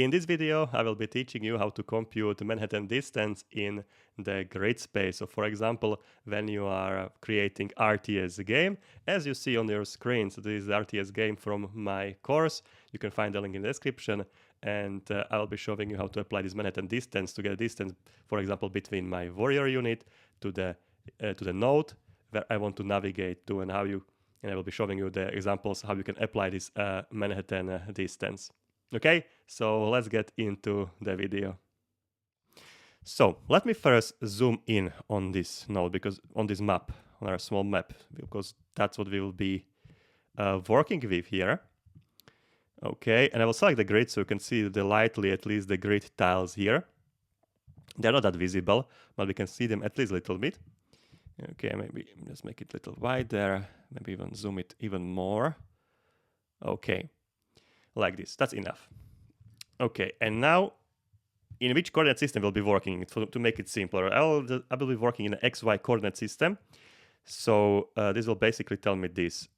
In this video, I will be teaching you how to compute Manhattan distance in the grid space. So for example, when you are creating RTS game, as you see on your screen, so this is the RTS game from my course. You can find the link in the description, and I will be showing you how to apply this Manhattan distance to get a distance, for example, between my warrior unit to the node where I want to navigate to, and I will be showing you the examples how you can apply this Manhattan distance. Okay, so let's get into the video. So let me first zoom in on this node, because on this map, on our small map, because that's what we will be working with here. Okay, and I will select the grid so you can see lightly at least the grid tiles here. They're not that visible, but we can see them at least a little bit. Okay, maybe just make it a little wider, maybe even zoom it even more. Okay, like this, that's enough. Okay, and now in which coordinate system we'll be working to make it simpler? I will be working in an XY coordinate system. So this will basically tell me this,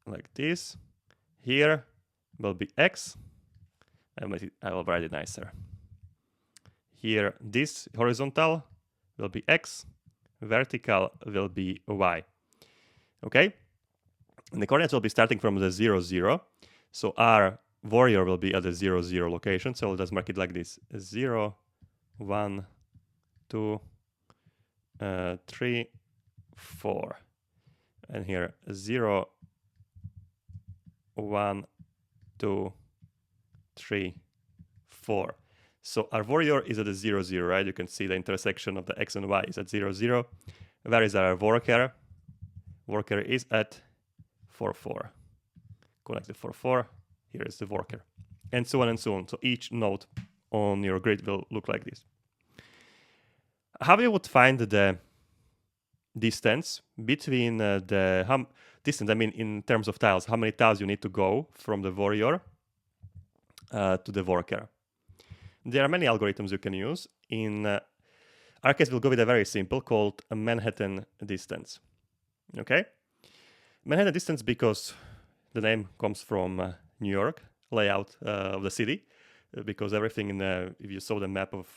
like this. Here will be X. I will write it nicer. Here, this horizontal will be X. Vertical will be Y. Okay? And the coordinates will be starting from the 0, 0. So our warrior will be at the 0, 0 location. So let's mark it like this. 0, 1, 2, 3, 4. And here 0, 1, 2, 3, 4. So our warrior is at the 0, 0, right? You can see the intersection of the X and Y is at 0, 0. Where is our worker? Worker is at 4, 4. Connect the 4, 4. Here is the worker. And so on and so on. So each node on your grid will look like this. How you would find the distance between distance, I mean in terms of tiles, how many tiles you need to go from the warrior to the worker. There are many algorithms you can use. In our case, we'll go with a very simple called a Manhattan distance. Okay? Manhattan distance because the name comes from New York, layout of the city, because everything if you saw the map of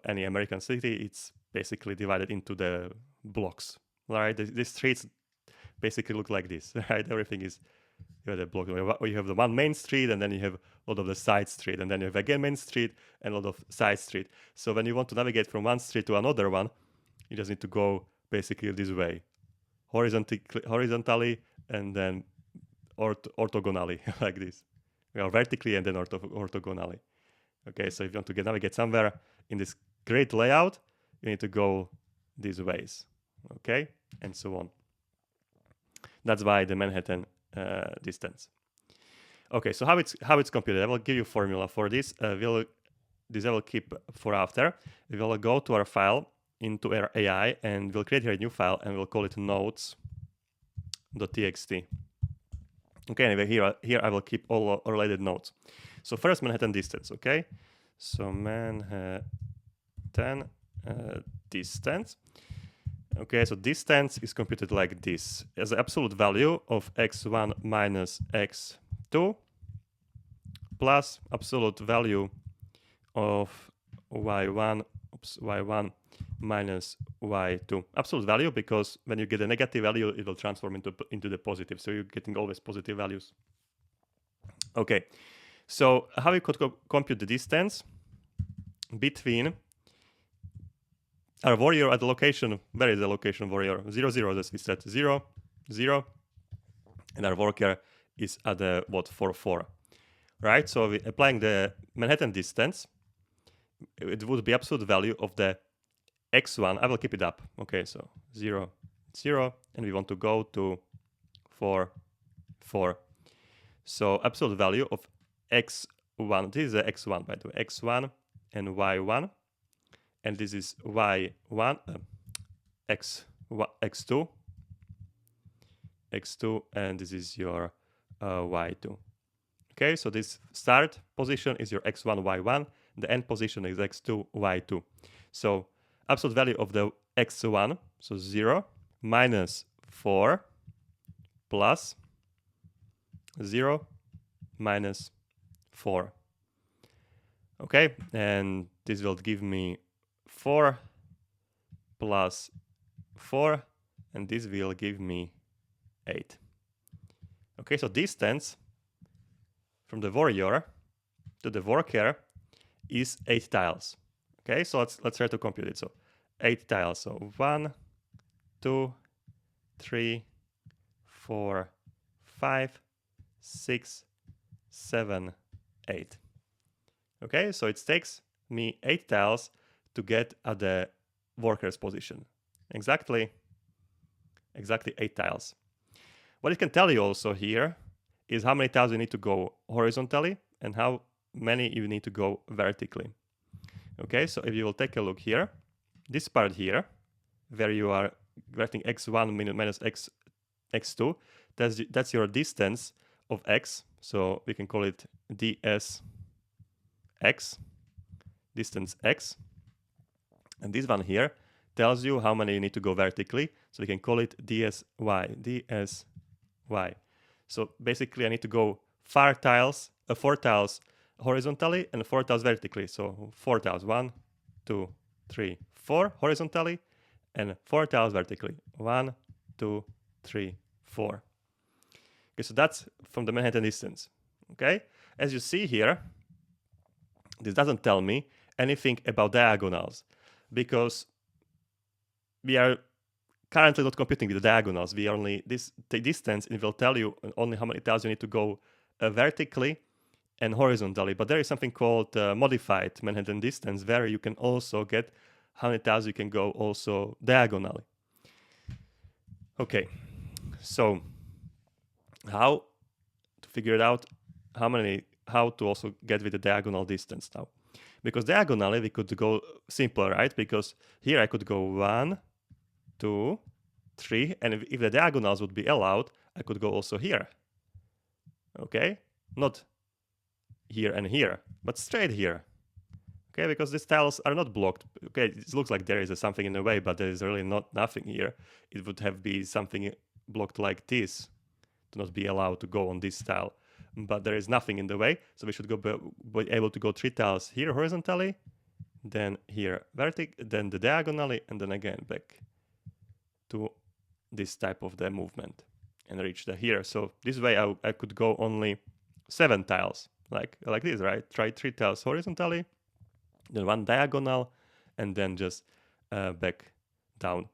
any American city, it's basically divided into the blocks, right? The streets basically look like this, right? Everything is, you have the block, you have the one main street, and then you have a lot of the side street, and then you have again main street and a lot of side street. So when you want to navigate from one street to another one, you just need to go basically this way, horizontally, and then orthogonally, like this. Vertically and then orthogonally. Okay, so if you want to navigate somewhere in this grid layout, you need to go these ways. Okay, and so on. That's why the Manhattan distance. Okay, so how it's computed? I will give you a formula for this. This I will keep for after. We will go to our file into our AI, and we'll create here a new file, and we'll call it nodes.txt. Okay, anyway, here I will keep all related nodes. So first, Manhattan distance, okay? So Manhattan distance. Okay, so distance is computed like this. As the absolute value of x1 minus x2 plus absolute value of y1 minus y2. Absolute value, because when you get a negative value, it will transform into the positive. So you're getting always positive values. Okay, so how you could compute the distance between our warrior at the location? Where is the location warrior? 0, 0, as we said, 0, 0. And our worker is at the 4, 4. Right, so we're applying the Manhattan distance. It would be absolute value of the x1. I will keep it up. Okay, so 0, 0, and we want to go to 4, 4. So absolute value of x1. This is the x1, by the way. x1 and y1, and this is y1, x2, and this is your y2. Okay, so this start position is your x1, y1. The end position is x2, y2. So absolute value of the x1, so 0, minus 4, plus 0, minus 4. Okay, and this will give me 4 plus 4, and this will give me 8. Okay, so distance from the warrior to the worker is 8 tiles. Okay, so let's try to compute it. So 8 tiles. So 1, 2, 3, 4, 5, 6, 7, 8. Okay, so it takes me 8 tiles to get at the worker's position. Exactly 8 tiles. What it can tell you also here is how many tiles you need to go horizontally and how many you need to go vertically. Okay, so if you will take a look here, this part here, where you are writing x1 minus x2, that's your distance of x. So we can call it ds x, distance x. And this one here tells you how many you need to go vertically. So we can call it dsy. So basically I need to go 4 tiles horizontally and 4 tiles vertically. So 4 tiles, 1, 2, 3, 4 horizontally and 4 tiles vertically. 1, 2, 3, 4. Okay, so that's from the Manhattan distance. Okay, as you see here, this doesn't tell me anything about diagonals because we are currently not computing with the diagonals. We only the distance, and it will tell you only how many tiles you need to go vertically and horizontally. But there is something called modified Manhattan distance, where you can also get how many tiles you can go also diagonally. Okay, so how to figure it out? How to also get with the diagonal distance now? Because diagonally we could go simpler, right? Because here I could go 1, 2, 3, and if the diagonals would be allowed, I could go also here. Okay, not here and here, but straight here. Okay, because these tiles are not blocked. Okay, it looks like there is something in the way, but there is really nothing here. It would have be something blocked like this to not be allowed to go on this tile. But there is nothing in the way, so we should be able to go 3 tiles here horizontally, then here then the diagonally, and then again back to this type of the movement and reach the here. So this way I could go only 7 tiles like this, right? Try 3 tiles horizontally, then 1 diagonal, and then just back down.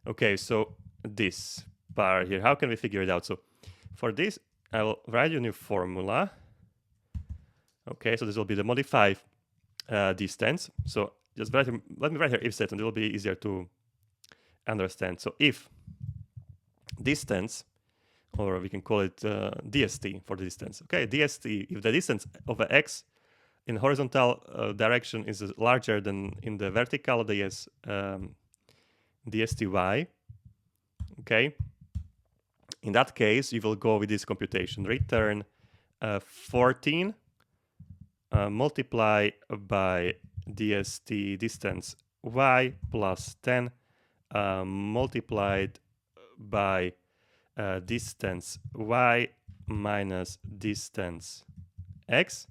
Okay, so this part here, how can we figure it out? So for this, I will write you a new formula. Okay, so this will be the modified distance. So just let me write here if statement. It will be easier to understand. So if distance, or we can call it dst for the distance. Okay, dst, if the distance of a x in horizontal direction is larger than in the vertical dsty. Okay, in that case, you will go with this computation. Return 14 multiply by dst distance y plus 10 multiplied by distance y minus distance x.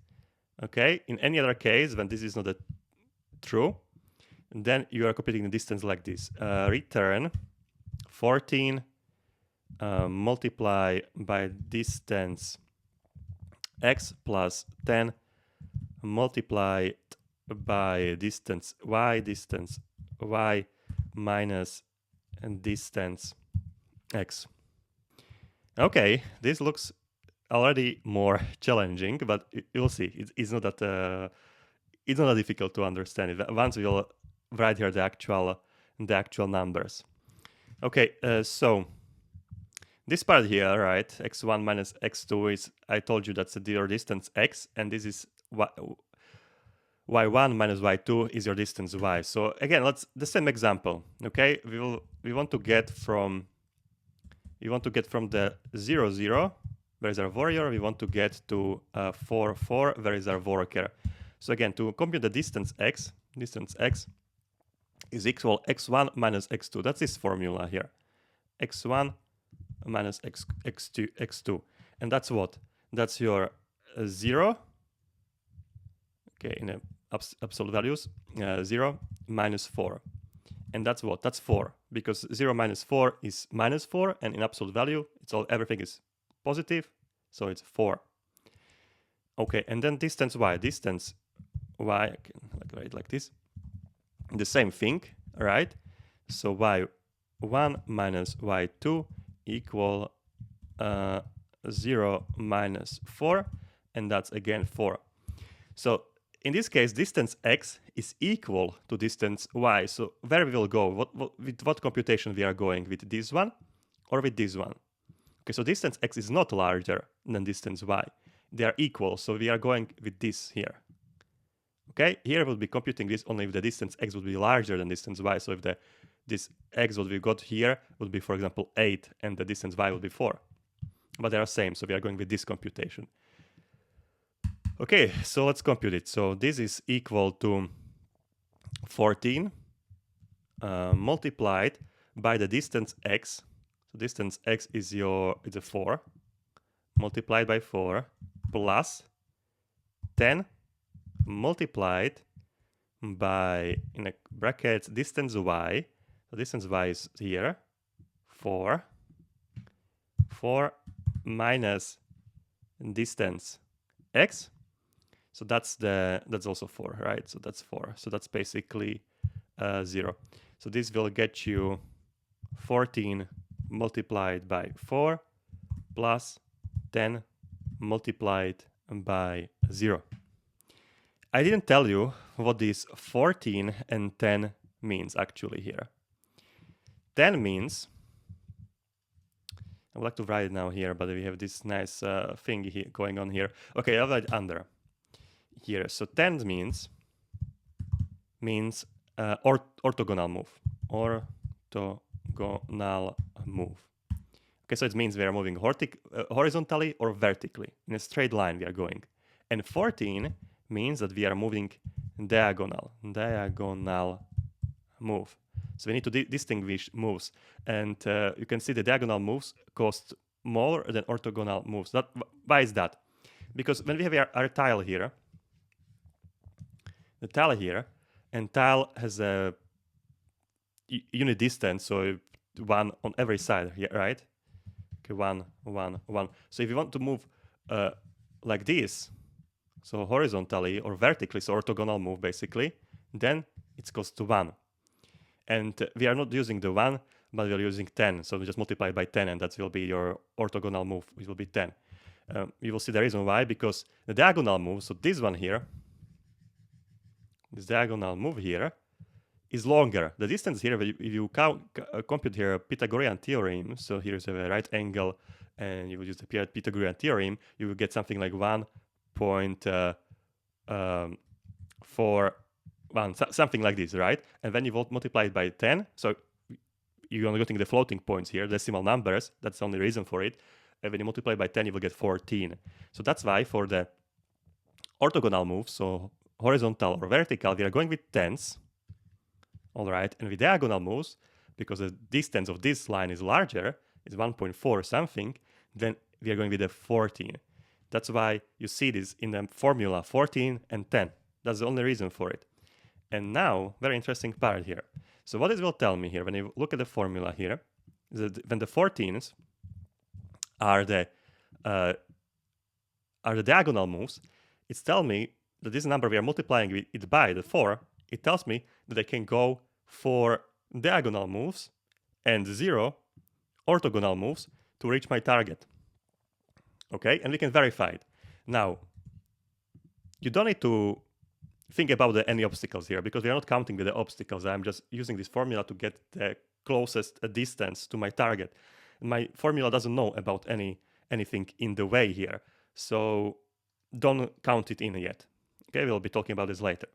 Okay, in any other case, when this is not true, then you are computing the distance like this. Return 14 multiply by distance x plus 10 multiplied by distance y minus distance x. Okay, this looks already more challenging, but you'll see it's not that difficult to understand it once we'll write here the actual numbers. Okay, so this part here, right, x1 minus x2 is, I told you that's your distance x, and this is y1 minus y2 is your distance y. So again, the same example. Okay, we want to get from the 0, 0, where is our warrior. We want to get to 4, 4, where is our worker. So again, to compute the distance x is equal x1 minus x2. That's this formula here. x1 minus x2. And that's what? That's your 0. Okay, in the absolute values, 0 minus 4. And that's what? That's 4, because 0 minus 4 is minus 4, and in absolute value, everything is positive, so it's 4. Okay, and then distance y. Distance y, I can write it like this. The same thing, right? So y1 minus y2 equal 0 minus 4, and that's again 4. So in this case, distance x is equal to distance y. So where we will go? With what computation we are going? With this one or with this one? Okay, so distance x is not larger than distance y. They are equal, so we are going with this here. Okay, here we'll be computing this only if the distance x would be larger than distance y. So if this x what we got here would be, for example, 8, and the distance y will be 4. But they are same, so we are going with this computation. Okay, so let's compute it. So this is equal to 14 multiplied by the distance x. So distance x is it's a 4 multiplied by 4 plus 10 multiplied by, in a bracket, distance y. So distance y is here, 4 minus distance x. So that's also 4, right? So that's 4. So that's basically 0. So this will get you 14 multiplied by 4 plus 10 multiplied by 0. I didn't tell you what this 14 and 10 means actually here. 10 means, I would like to write it now here, but we have this nice thing here going on here. Okay, I'll write it under here. So 10 means orthogonal move. Orthogonal move. Okay, so it means we are moving horizontally or vertically. In a straight line we are going. And 14 means that we are moving diagonal move. So we need to distinguish moves. And you can see the diagonal moves cost more than orthogonal moves. Why is that? Because when we have our tile here, the tile here, and tile has a unit distance, so 1 on every side here, right? Okay, 1, 1, 1. So if you want to move like this, so horizontally or vertically, so orthogonal move basically, then it costs 1. And we are not using the 1, but we are using 10. So we just multiply by 10, and that will be your orthogonal move. It will be 10. You will see the reason why, because the diagonal move, so this one here, this diagonal move here, is longer. The distance here, if you compute here a Pythagorean theorem, so here's a right angle, and you will use the Pythagorean theorem, you will get something like 1.41, something like this, right? And then you will multiply it by 10, so you're only getting the floating points here, decimal numbers, that's the only reason for it. And when you multiply by 10, you will get 14. So that's why for the orthogonal move, so horizontal or vertical, we are going with tens. All right, and with diagonal moves, because the distance of this line is larger, is 1.4 something, then we are going with a 14. That's why you see this in the formula 14 and 10. That's the only reason for it. And now, very interesting part here. So what it will tell me here, when you look at the formula here, is that when the 14s are the diagonal moves, it's telling me that this number we are multiplying it by the 4, it tells me that I can go for diagonal moves and 0 orthogonal moves to reach my target. Okay, and we can verify it. Now, you don't need to think about any obstacles here, because we are not counting with the obstacles. I'm just using this formula to get the closest distance to my target. My formula doesn't know about anything in the way here, so don't count it in yet. Okay, we'll be talking about this later.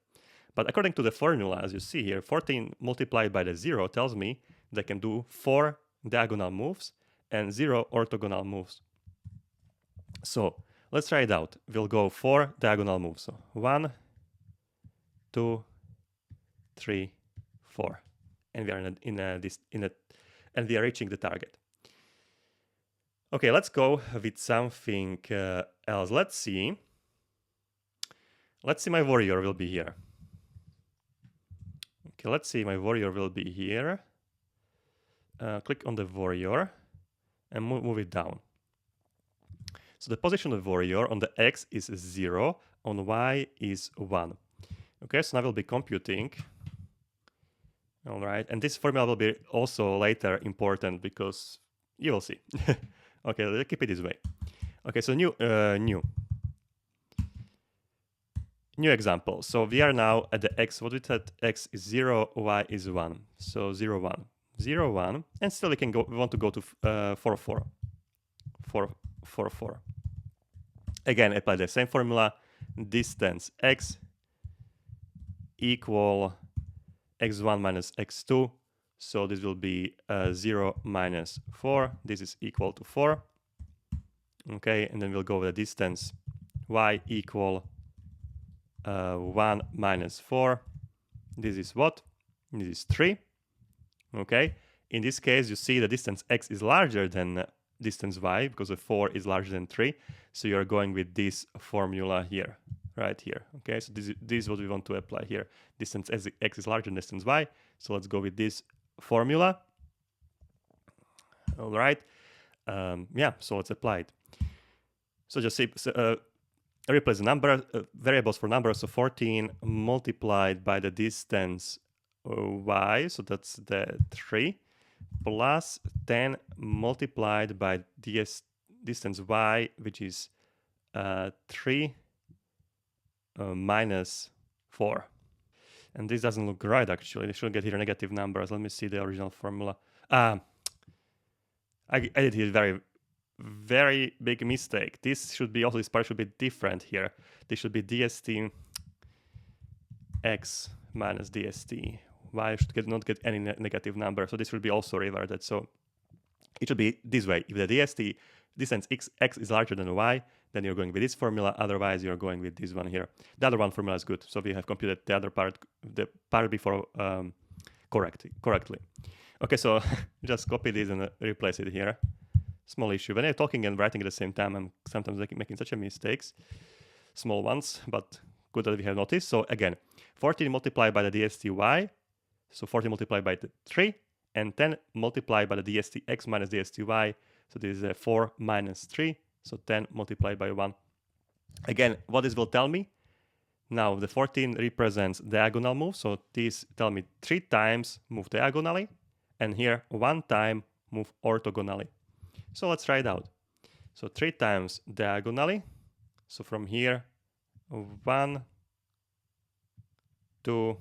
But according to the formula, as you see here, 14 multiplied by the 0 tells me that I can do 4 diagonal moves and 0 orthogonal moves. So let's try it out. We'll go 4 diagonal moves. So 1, 2, 3, 4, and we are and we are reaching the target. Okay, let's go with something else. Let's see. let's see, my warrior will be here. Okay, let's see, my warrior will be here. Click on the warrior and move it down. So the position of the warrior on the X is 0, on Y is 1. Okay, so now we'll be computing. All right, and this formula will be also later important because you will see. Okay, let's keep it this way. Okay, so new example. So we are now at the X, what we said, X is 0, Y is 1. So 0, 1, 0, 1, and still we can go, we want to go to 4, 4, 4, 4, 4. Again, apply the same formula, distance X equal x1 minus x2. So this will be 0 minus 4. This is equal to 4. Okay, and then we'll go with the distance y equal 1 minus 4. This is what? This is 3. Okay, in this case, you see the distance x is larger than distance y because the 4 is larger than 3. So you're going with this formula here. Right here. Okay, so this is what we want to apply here. Distance x is larger than distance y. So let's go with this formula. All right. Yeah, so let's apply it. So just see, replace the number variables for numbers. So 14 multiplied by the distance y, so that's the 3, plus 10 multiplied by distance y, which is 3 minus 4. And this doesn't look right, actually. They should get here negative numbers. Let me see the original formula. I did here very, very big mistake. This should be also, this part should be different here. This should be dst x minus dst y should not get any negative number. So this should be also reverted. So it should be this way. If the distance x is larger than y, then you're going with this formula. Otherwise, you're going with this one here. The other one formula is good. So we have computed the other part, the part before correctly. Okay, so just copy this and replace it here. Small issue. When I'm talking and writing at the same time, I'm sometimes making such a mistakes. Small ones, but good that we have noticed. So again, 14 multiplied by the dsty, so 14 multiplied by the 3, and 10 multiplied by the dstx minus dsty. So this is 4 minus 3, so 10 multiplied by 1. Again, what this will tell me? Now the 14 represents diagonal move, so these tell me 3 times move diagonally, and here 1 time move orthogonally. So let's try it out. So 3 times diagonally, so from here 1, 2,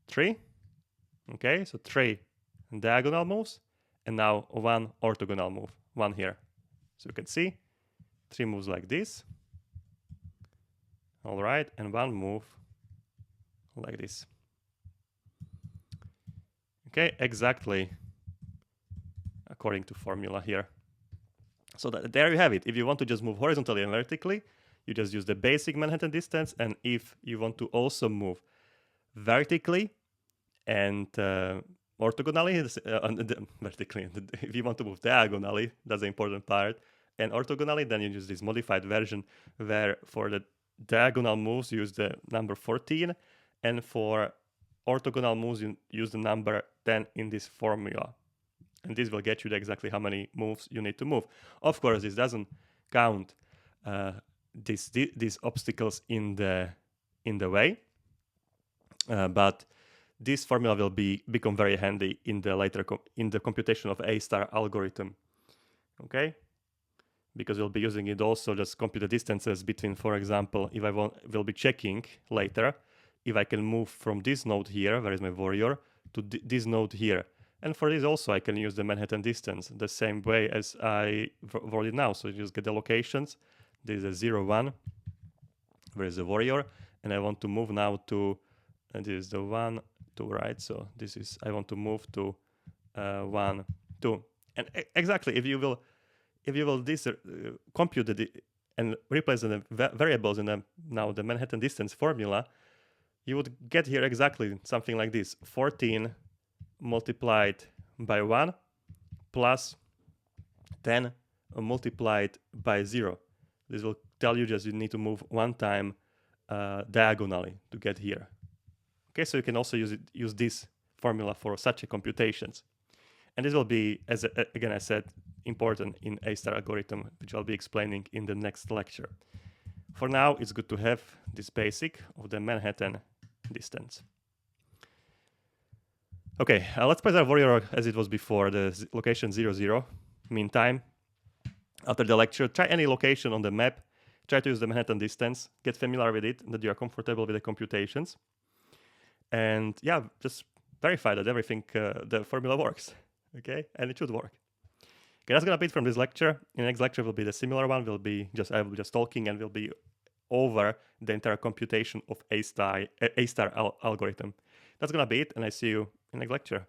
3. Okay, so 3 diagonal moves, and now 1 orthogonal move, 1 here. So you can see 3 moves like this. All right, and 1 move like this. Okay, exactly according to formula here. So there you have it. If you want to just move horizontally and vertically, you just use the basic Manhattan distance. And if you want to also move vertically and orthogonally, vertically, if you want to move diagonally, that's the important part, and orthogonally, then you use this modified version where for the diagonal moves you use the number 14, and for orthogonal moves you use the number 10 in this formula. And this will get you exactly how many moves you need to move. Of course, this doesn't count these obstacles in the way, but this formula will become very handy in the later in the computation of A-star algorithm. Okay, because we'll be using it also just compute the distances between, for example, if we'll be checking later if I can move from this node here, where is my warrior, to this node here. And for this also I can use the Manhattan distance the same way as I wrote it now. So you just get the locations. This is a 0, 1. Where is the warrior? And I want to move now to, and this is the 1, 2, right? So this is, I want to move to 1, 2. And exactly, if you will compute and replace the variables in now the Manhattan distance formula, you would get here exactly something like this: 14 multiplied by 1 plus 10 multiplied by 0. This tell you just you need to move one time diagonally to get here. Okay, so you can also use this formula for such computations. And this will be, as again I said, important in A-star algorithm, which I'll be explaining in the next lecture. For now, it's good to have this basic of the Manhattan distance. Okay, let's preserve warrior as it was before, the location 0, 0, meantime. After the lecture, try any location on the map, try to use the Manhattan distance, get familiar with it, that you are comfortable with the computations. And yeah, just verify that everything, the formula works, okay? And it should work. Okay, that's gonna be it from this lecture. In the next lecture will be the similar one, I will be just talking and will be over the entire computation of A-star algorithm. That's gonna be it, and I see you in the next lecture.